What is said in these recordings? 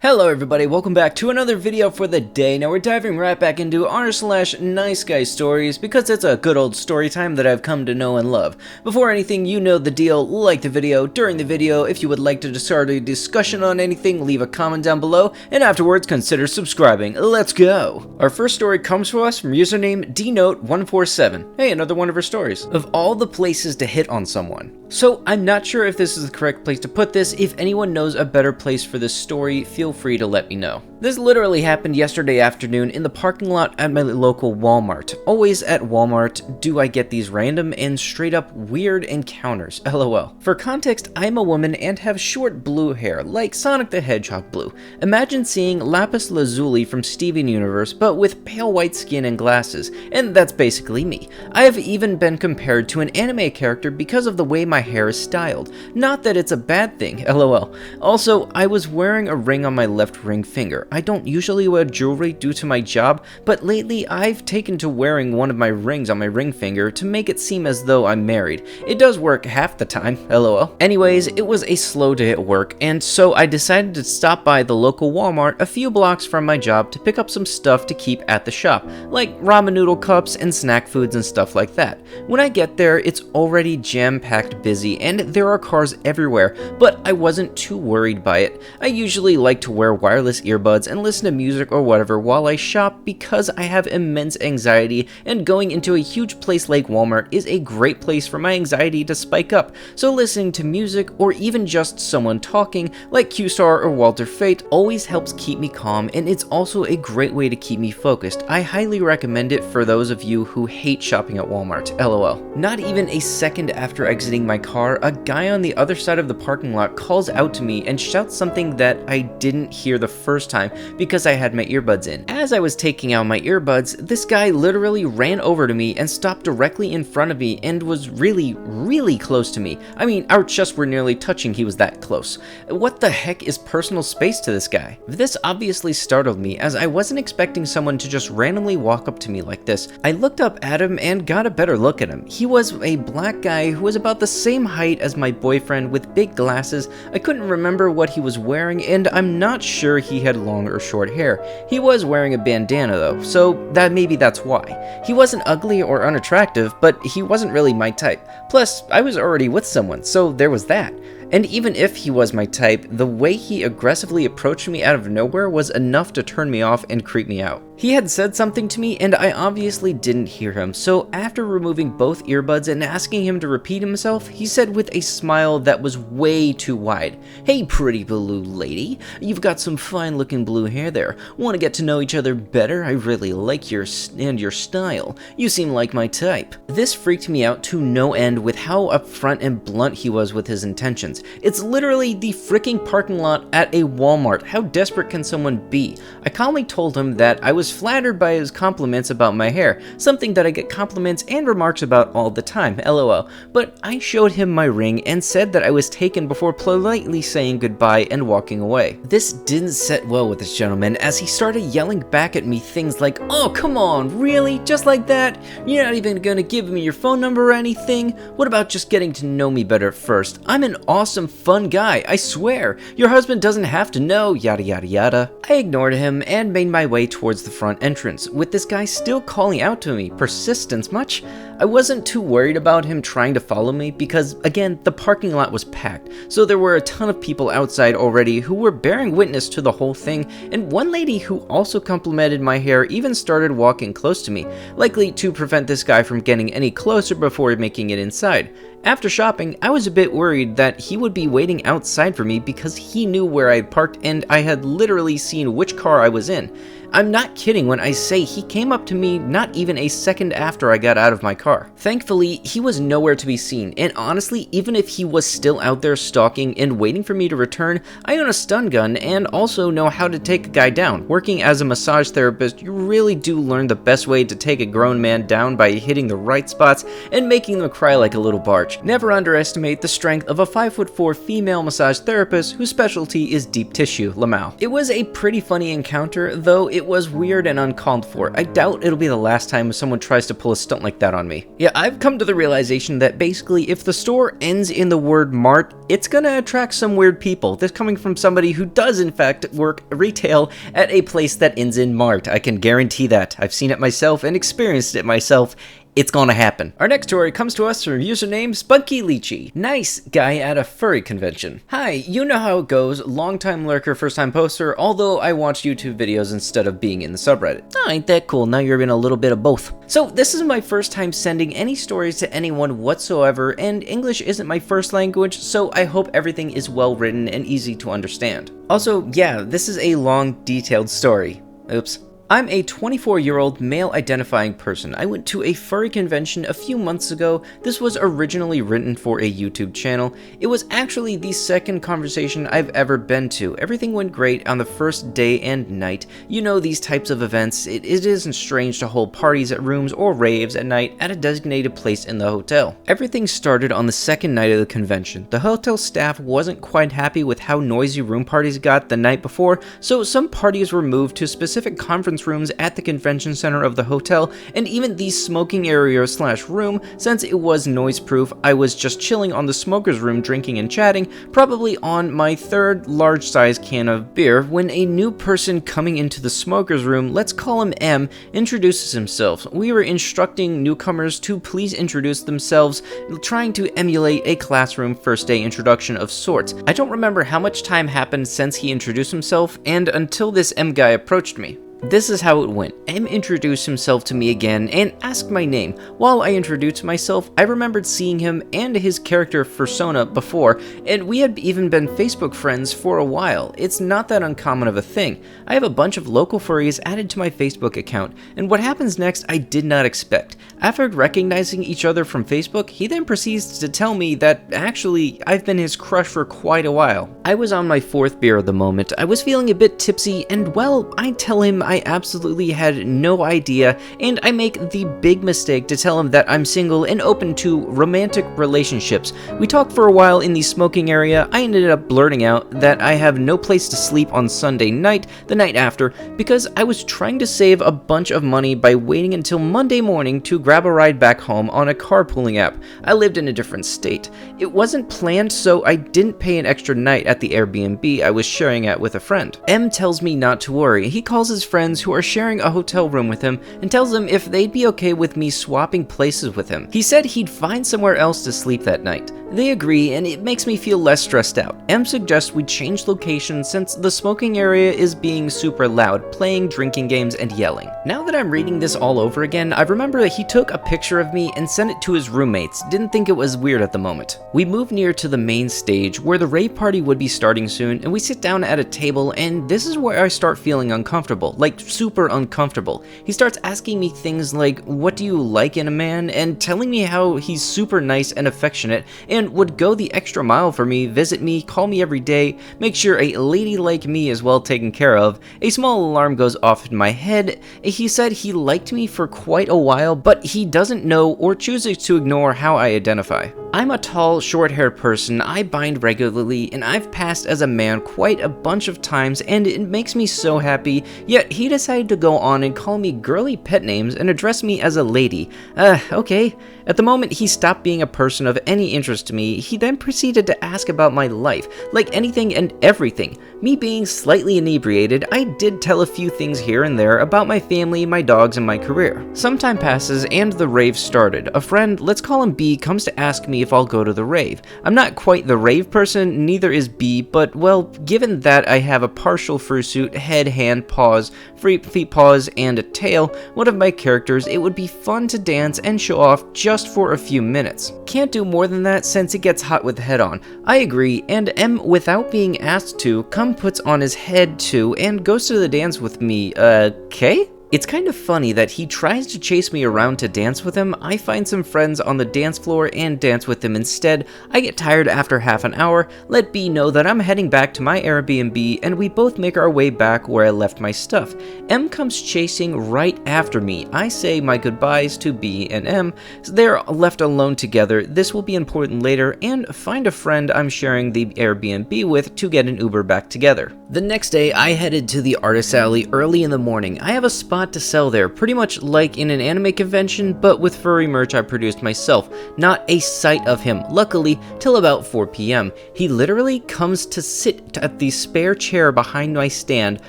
Hello everybody, welcome back to another video for the day. Now we're diving right back into r/niceguystories because it's a good old story time that I've come to know and love. Before anything, you know the deal, like the video. During the video, if you would like to start a discussion on anything, leave a comment down below, and afterwards consider subscribing. Let's go! Our first story comes to us from username dnote147. Hey, another one of her stories. Of all the places to hit on someone. So, I'm not sure if this is the correct place to put this. If anyone knows a better place for this story, feel free to let me know. This literally happened yesterday afternoon in the parking lot at my local Walmart. Always at Walmart do I get these random and straight up weird encounters, lol. For context, I'm a woman and have short blue hair, like Sonic the Hedgehog blue. Imagine seeing Lapis Lazuli from Steven Universe, but with pale white skin and glasses, and that's basically me. I have even been compared to an anime character because of the way my hair is styled. Not that it's a bad thing, lol. Also, I was wearing a ring on my left ring finger. I don't usually wear jewelry due to my job, but lately I've taken to wearing one of my rings on my ring finger to make it seem as though I'm married. It does work half the time, lol. Anyways, it was a slow day at work, and so I decided to stop by the local Walmart a few blocks from my job to pick up some stuff to keep at the shop, like ramen noodle cups and snack foods and stuff like that. When I get there, it's already jam-packed busy and there are cars everywhere, but I wasn't too worried by it. I usually like to wear wireless earbuds and listen to music or whatever while I shop because I have immense anxiety, and going into a huge place like Walmart is a great place for my anxiety to spike up, so listening to music or even just someone talking like Q-Star or Walter Fate always helps keep me calm, and it's also a great way to keep me focused. I highly recommend it for those of you who hate shopping at Walmart, lol. Not even a second after exiting my car, a guy on the other side of the parking lot calls out to me and shouts something that I didn't hear the first time because I had my earbuds in. As I was taking out my earbuds, this guy literally ran over to me and stopped directly in front of me and was really close to me. I mean, our chests were nearly touching, he was that close. What the heck is personal space to this guy? This obviously startled me as I wasn't expecting someone to just randomly walk up to me like this. I looked up at him and got a better look at him. He was a black guy who was about the same height as my boyfriend with big glasses. I couldn't remember what he was wearing, and I'm not sure he had long or short hair. He was wearing a bandana though, so maybe that's why. He wasn't ugly or unattractive, but he wasn't really my type. Plus, I was already with someone, so there was that. And even if he was my type, the way he aggressively approached me out of nowhere was enough to turn me off and creep me out. He had said something to me and I obviously didn't hear him, so after removing both earbuds and asking him to repeat himself, he said with a smile that was way too wide, "Hey pretty blue lady, you've got some fine looking blue hair there. Want to get to know each other better? I really like your style. You seem like my type." This freaked me out to no end with how upfront and blunt he was with his intentions. It's literally the freaking parking lot at a Walmart. How desperate can someone be? I calmly told him that I was flattered by his compliments about my hair, something that I get compliments and remarks about all the time, lol. But I showed him my ring and said that I was taken before politely saying goodbye and walking away. This didn't set well with this gentleman as he started yelling back at me things like, "Oh, come on, really? Just like that? You're not even gonna give me your phone number or anything? What about just getting to know me better first? I'm an awesome, fun guy, I swear. Your husband doesn't have to know, yada yada yada." I ignored him and made my way towards the front entrance, with this guy still calling out to me. Persistence much? I wasn't too worried about him trying to follow me because, again, the parking lot was packed, so there were a ton of people outside already who were bearing witness to the whole thing, and one lady who also complimented my hair even started walking close to me, likely to prevent this guy from getting any closer before making it inside. After shopping, I was a bit worried that he would be waiting outside for me because he knew where I had parked and I had literally seen which car I was in. I'm not kidding when I say he came up to me not even a second after I got out of my car. Thankfully, he was nowhere to be seen, and honestly, even if he was still out there stalking and waiting for me to return, I own a stun gun and also know how to take a guy down. Working as a massage therapist, you really do learn the best way to take a grown man down by hitting the right spots and making them cry like a little barge. much. Never underestimate the strength of a 5'4" female massage therapist whose specialty is deep tissue, Lamau. It was a pretty funny encounter, though it was weird and uncalled for. I doubt it'll be the last time someone tries to pull a stunt like that on me. Yeah, I've come to the realization that basically if the store ends in the word Mart, it's gonna attract some weird people. This coming from somebody who does in fact work retail at a place that ends in Mart. I can guarantee that. I've seen it myself and experienced it myself. It's gonna happen. Our next story comes to us from username Spunky Lychee. Nice guy at a furry convention. Hi, you know how it goes. Long-time lurker, first-time poster, although I watch YouTube videos instead of being in the subreddit. Oh, ain't that cool. Now you're in a little bit of both. So this is my first time sending any stories to anyone whatsoever, and English isn't my first language, so I hope everything is well written and easy to understand. Also, yeah, this is a long, detailed story. Oops. I'm a 24-year-old male-identifying person. I went to a furry convention a few months ago. This was originally written for a YouTube channel. It was actually the second conversation I've ever been to. Everything went great on the first day and night. You know these types of events. It isn't strange to hold parties at rooms or raves at night at a designated place in the hotel. Everything started on the second night of the convention. The hotel staff wasn't quite happy with how noisy room parties got the night before, so some parties were moved to specific conference rooms at the convention center of the hotel, and even the smoking area / room, since it was noise proof. I was just chilling on the smoker's room drinking and chatting, probably on my third large size can of beer, when a new person coming into the smoker's room, let's call him M, introduces himself. We were instructing newcomers to please introduce themselves, trying to emulate a classroom first day introduction of sorts. I don't remember how much time happened since he introduced himself and until this M guy approached me. This is how it went. M introduced himself to me again and asked my name. While I introduced myself, I remembered seeing him and his character Fursona before, and we had even been Facebook friends for a while. It's not that uncommon of a thing. I have a bunch of local furries added to my Facebook account, and what happens next I did not expect. After recognizing each other from Facebook, he then proceeds to tell me that actually I've been his crush for quite a while. I was on my fourth beer at the moment. I was feeling a bit tipsy, and well, I tell him I absolutely had no idea, and I make the big mistake to tell him that I'm single and open to romantic relationships. We talked for a while in the smoking area. I ended up blurting out that I have no place to sleep on Sunday night, the night after, because I was trying to save a bunch of money by waiting until Monday morning to grab a ride back home on a carpooling app. I lived in a different state. It wasn't planned, so I didn't pay an extra night at the Airbnb I was sharing at with a friend. M tells me not to worry. He calls his friends who are sharing a hotel room with him and tells them if they'd be okay with me swapping places with him. He said he'd find somewhere else to sleep that night. They agree, and it makes me feel less stressed out. M suggests we change location since the smoking area is being super loud, playing drinking games and yelling. Now that I'm reading this all over again, I remember that he took a picture of me and sent it to his roommates. Didn't think it was weird at the moment. We move near to the main stage where the rave party would be starting soon, and we sit down at a table, and this is where I start feeling uncomfortable, like super uncomfortable. He starts asking me things like, what do you like in a man, and telling me how he's super nice and affectionate and would go the extra mile for me, visit me, call me every day, make sure a lady like me is well taken care of. A small alarm goes off in my head. He said he liked me for quite a while, but he doesn't know or chooses to ignore how I identify. I'm a tall, short-haired person. I bind regularly, and I've passed as a man quite a bunch of times, and it makes me so happy, yet he decided to go on and call me girly pet names and address me as a lady. Okay. At the moment he stopped being a person of any interest to me, he then proceeded to ask about my life, like anything and everything. Me being slightly inebriated, I did tell a few things here and there about my family, my dogs, and my career. Some time passes and the rave started. A friend, let's call him B, comes to ask me if I'll go to the rave. I'm not quite the rave person, neither is B, but well, given that I have a partial fursuit, head, hand, paws, feet, paws, and a tail, one of my characters, it would be fun to dance and show off just for a few minutes. Can't do more than that since it gets hot with the head on. I agree, and M, without being asked to, puts on his head too and goes to the dance with me. Okay? It's kind of funny that he tries to chase me around to dance with him. I find some friends on the dance floor and dance with him instead. I get tired after half an hour, let B know that I'm heading back to my Airbnb, and we both make our way back where I left my stuff. M comes chasing right after me. I say my goodbyes to B and M. They're left alone together. This will be important later, and find a friend I'm sharing the Airbnb with to get an Uber back together. The next day, I headed to the artist alley early in the morning. I have a spot to sell there, pretty much like in an anime convention, but with furry merch I produced myself. Not a sight of him, luckily, till about 4 p.m. He literally comes to sit at the spare chair behind my stand,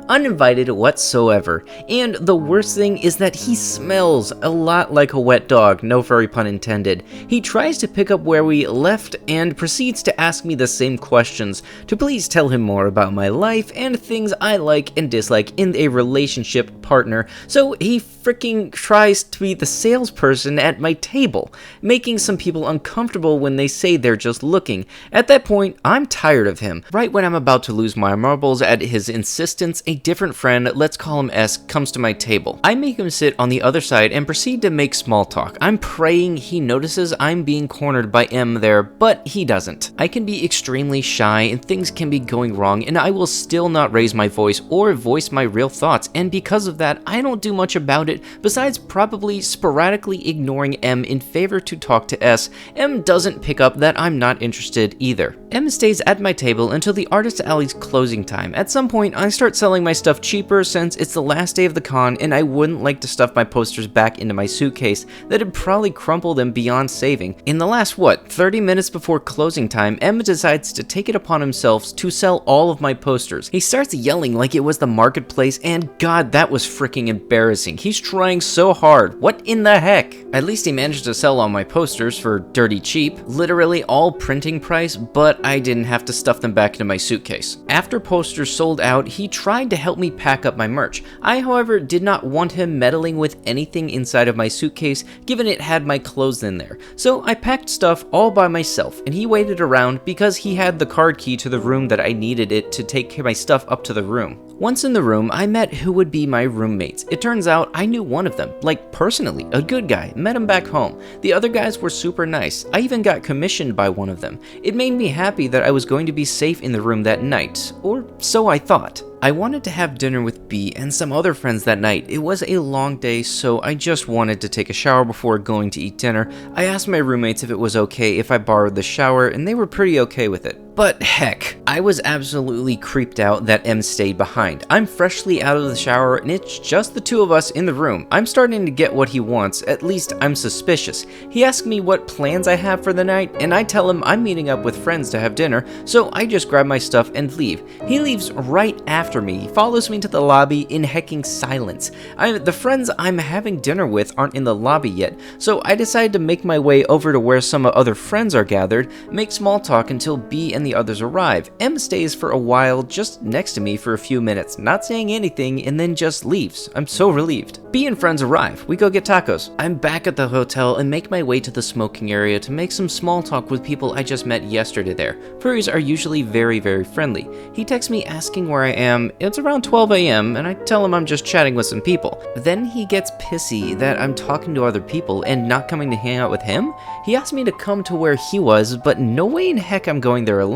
uninvited whatsoever. And the worst thing is that he smells a lot like a wet dog, no furry pun intended. He tries to pick up where we left and proceeds to ask me the same questions, to please tell him more about my life and things I like and dislike in a relationship partner. So he freaking tries to be the salesperson at my table, making some people uncomfortable when they say they're just looking. At that point, I'm tired of him. Right when I'm about to lose my marbles at his insistence, a different friend, let's call him S, comes to my table. I make him sit on the other side and proceed to make small talk. I'm praying he notices I'm being cornered by M there, but he doesn't. I can be extremely shy and things can be going wrong, and I will still not raise my voice or voice my real thoughts, and because of that, I don't do much about it besides probably sporadically ignoring M in favor to talk to S. M doesn't pick up that I'm not interested either. M stays at my table until the artist alley's closing time. At some point, I start selling my stuff cheaper since it's the last day of the con and I wouldn't like to stuff my posters back into my suitcase that had probably crumpled them beyond saving. In the last, 30 minutes before closing time, M decides to take it upon himself to sell all of my posters. He starts yelling like it was the marketplace, and God, that was freaking embarrassing. He's trying so hard. What in the heck? At least he managed to sell all my posters for dirty cheap, literally all printing price, but I didn't have to stuff them back into my suitcase. After posters sold out, he tried to help me pack up my merch. I, however, did not want him meddling with anything inside of my suitcase, given it had my clothes in there. So I packed stuff all by myself, and he waited around because he had the card key to the room that I needed it to take my stuff up to the room. Once in the room, I met who would be my roommates. It turns out I knew one of them, like personally, a good guy, met him back home. The other guys were super nice. I even got commissioned by one of them. It made me happy that I was going to be safe in the room that night, or so I thought. I wanted to have dinner with B and some other friends that night. It was a long day, so I just wanted to take a shower before going to eat dinner. I asked my roommates if it was okay if I borrowed the shower, and they were pretty okay with it. But heck, I was absolutely creeped out that M stayed behind. I'm freshly out of the shower and it's just the two of us in the room. I'm starting to get what he wants, at least I'm suspicious. He asks me what plans I have for the night, and I tell him I'm meeting up with friends to have dinner, so I just grab my stuff and leave. He leaves right after me. He follows me to the lobby in hecking silence. The friends I'm having dinner with aren't in the lobby yet, so I decide to make my way over to where some other friends are gathered, make small talk until B and the others arrive. M stays for a while just next to me for a few minutes, not saying anything, and then just leaves. I'm so relieved. B and friends arrive. We go get tacos. I'm back at the hotel and make my way to the smoking area to make some small talk with people I just met yesterday there. Furries are usually very, very friendly. He texts me asking where I am. It's around 12 a.m. and I tell him I'm just chatting with some people. Then he gets pissy that I'm talking to other people and not coming to hang out with him. He asked me to come to where he was, but no way in heck I'm going there alone.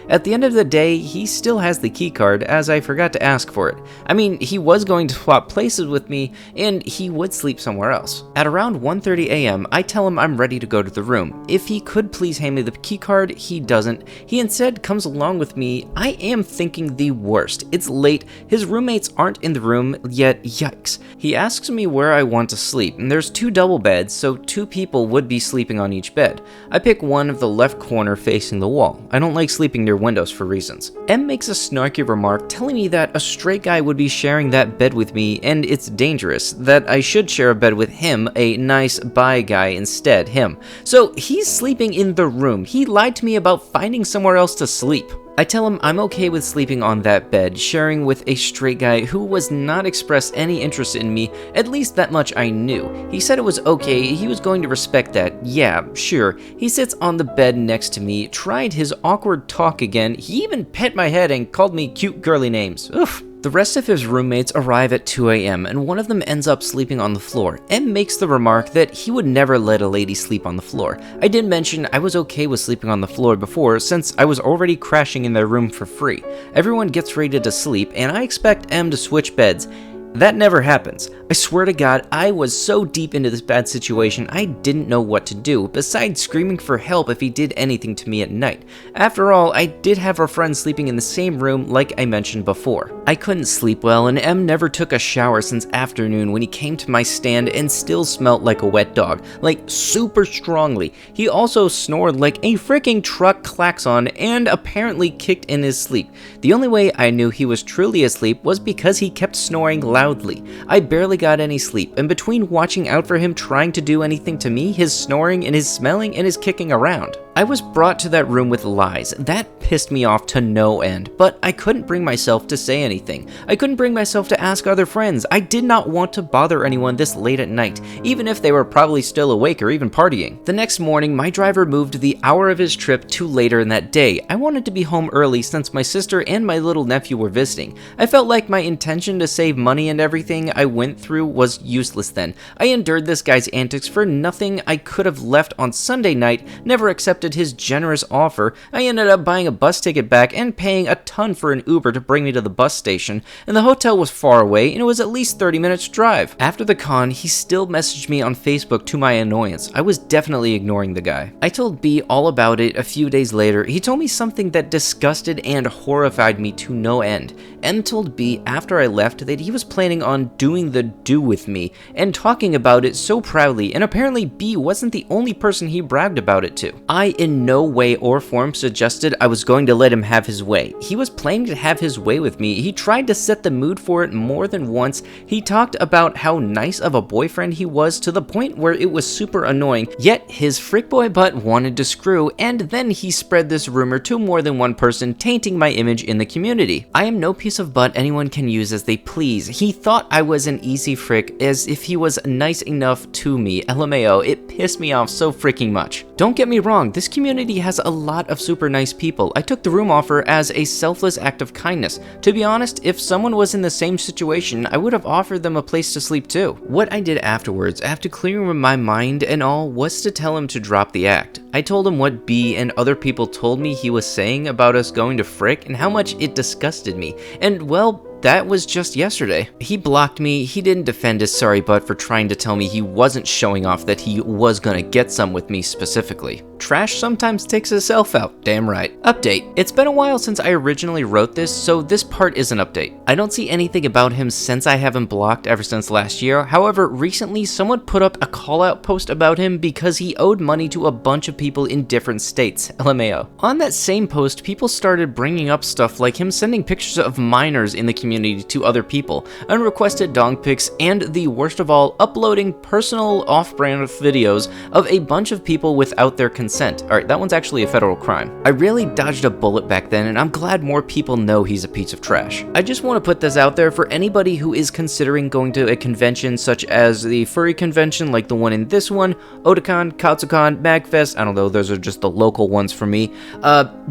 At the end of the day, he still has the key card, as I forgot to ask for it. I mean, he was going to swap places with me, and he would sleep somewhere else. At around 1:30 a.m., I tell him I'm ready to go to the room. If he could please hand me the key card, he doesn't. He instead comes along with me. I am thinking the worst. It's late, his roommates aren't in the room yet, yikes. He asks me where I want to sleep, and there's 2 double beds, so 2 people would be sleeping on each bed. I pick one of the left corner facing the wall. I don't like sleeping near windows for reasons. M makes a snarky remark telling me that a straight guy would be sharing that bed with me and it's dangerous, that I should share a bed with him, a nice bi guy instead, him. So he's sleeping in the room. He lied to me about finding somewhere else to sleep. I tell him I'm okay with sleeping on that bed, sharing with a straight guy who was not expressed any interest in me, at least that much I knew. He said it was okay, he was going to respect that. Yeah, sure. He sits on the bed next to me, tried his awkward talk again, he even pet my head and called me cute girly names. Oof. The rest of his roommates arrive at 2 a.m. and one of them ends up sleeping on the floor. M makes the remark that he would never let a lady sleep on the floor. I did mention I was okay with sleeping on the floor before since I was already crashing in their room for free. Everyone gets ready to sleep and I expect M to switch beds. That never happens. I swear to God, I was so deep into this bad situation, I didn't know what to do, besides screaming for help if he did anything to me at night. After all, I did have a friend sleeping in the same room like I mentioned before. I couldn't sleep well, and M never took a shower since afternoon when he came to my stand and still smelled like a wet dog, like super strongly. He also snored like a freaking truck klaxon and apparently kicked in his sleep. The only way I knew he was truly asleep was because he kept snoring loudly. I barely got any sleep, and between watching out for him trying to do anything to me, his snoring and his smelling and his kicking around, I was brought to that room with lies. That pissed me off to no end, but I couldn't bring myself to say anything. I couldn't bring myself to ask other friends. I did not want to bother anyone this late at night, even if they were probably still awake or even partying. The next morning, my driver moved the hour of his trip to later in that day. I wanted to be home early since my sister and my little nephew were visiting. I felt like my intention to save money and everything I went through was useless then. I endured this guy's antics for nothing. I could have left on Sunday night, never accepted his generous offer. I ended up buying a bus ticket back and paying a ton for an Uber to bring me to the bus station, and the hotel was far away and it was at least 30 minutes drive. After the con, he still messaged me on Facebook to my annoyance. I was definitely ignoring the guy. I told B all about it a few days later. He told me something that disgusted and horrified me to no end. M told B after I left that he was planning on doing the do with me and talking about it so proudly, and apparently B wasn't the only person he bragged about it to. I in no way or form suggested I was going to let him have his way. He was planning to have his way with me. He tried to set the mood for it more than once. He talked about how nice of a boyfriend he was to the point where it was super annoying, yet his freak boy butt wanted to screw, and then he spread this rumor to more than one person, tainting my image in the community. I am no piece of butt anyone can use as they please. He thought I was an easy frick, as if he was nice enough to me. LMAO, it pissed me off so freaking much. Don't get me wrong, this community has a lot of super nice people. I took the room offer as a selfless act of kindness. To be honest, if someone was in the same situation, I would have offered them a place to sleep too. What I did afterwards, after clearing my mind and all, was to tell him to drop the act. I told him what B and other people told me he was saying about us going to Frick and how much it disgusted me. And well, that was just yesterday. He blocked me. He didn't defend his sorry butt for trying to tell me he wasn't showing off that he was gonna get some with me specifically. Trash sometimes takes itself out, damn right. Update. It's been a while since I originally wrote this, so this part is an update. I don't see anything about him since I have him blocked ever since last year. However, recently someone put up a call-out post about him because he owed money to a bunch of people in different states, LMAO. On that same post, people started bringing up stuff like him sending pictures of minors in the community to other people, unrequested dong pics, and the worst of all, uploading personal off-brand videos of a bunch of people without their consent. Alright, that one's actually a federal crime. I really dodged a bullet back then, and I'm glad more people know he's a piece of trash. I just want to put this out there for anybody who is considering going to a convention such as the Furry convention, like the one in this one, Otakon, Katsucon, Magfest, I don't know, those are just the local ones for me.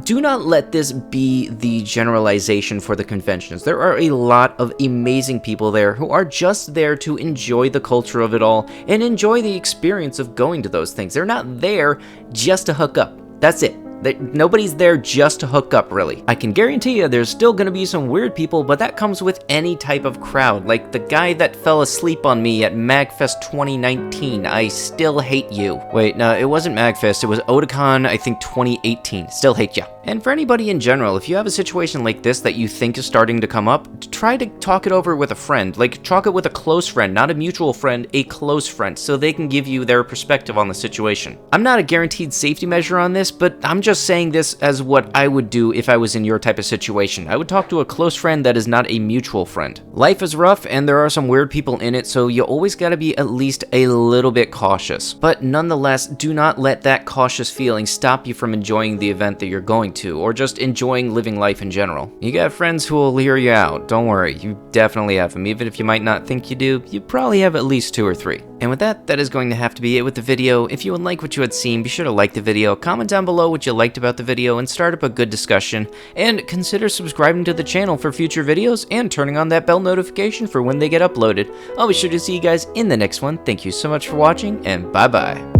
Do not let this be the generalization for the conventions. There are a lot of amazing people there who are just there to enjoy the culture of it all and enjoy the experience of going to those things. They're not there just to hook up. That's it. Nobody's there just to hook up, really. I can guarantee you there's still gonna be some weird people, but that comes with any type of crowd. Like the guy that fell asleep on me at MagFest 2019. I still hate you. Wait, no, it wasn't MagFest. It was Otakon, I think 2018. Still hate ya. And for anybody in general, if you have a situation like this that you think is starting to come up, try to talk it over with a friend. Like, talk it with a close friend, not a mutual friend, a close friend, so they can give you their perspective on the situation. I'm not a guaranteed safety measure on this, but I'm just saying this as what I would do if I was in your type of situation. I would talk to a close friend that is not a mutual friend. Life is rough, and there are some weird people in it, so you always gotta be at least a little bit cautious. But nonetheless, do not let that cautious feeling stop you from enjoying the event that you're going to, or just enjoying living life in general. You got friends who will hear you out, don't worry, you definitely have them. Even if you might not think you do, you probably have at least 2 or 3. And with that, that is going to have to be it with the video. If you would like what you had seen, be sure to like the video, comment down below what you liked about the video and start up a good discussion, and consider subscribing to the channel for future videos and turning on that bell notification for when they get uploaded. I'll be sure to see you guys in the next one. Thank you so much for watching, and bye bye.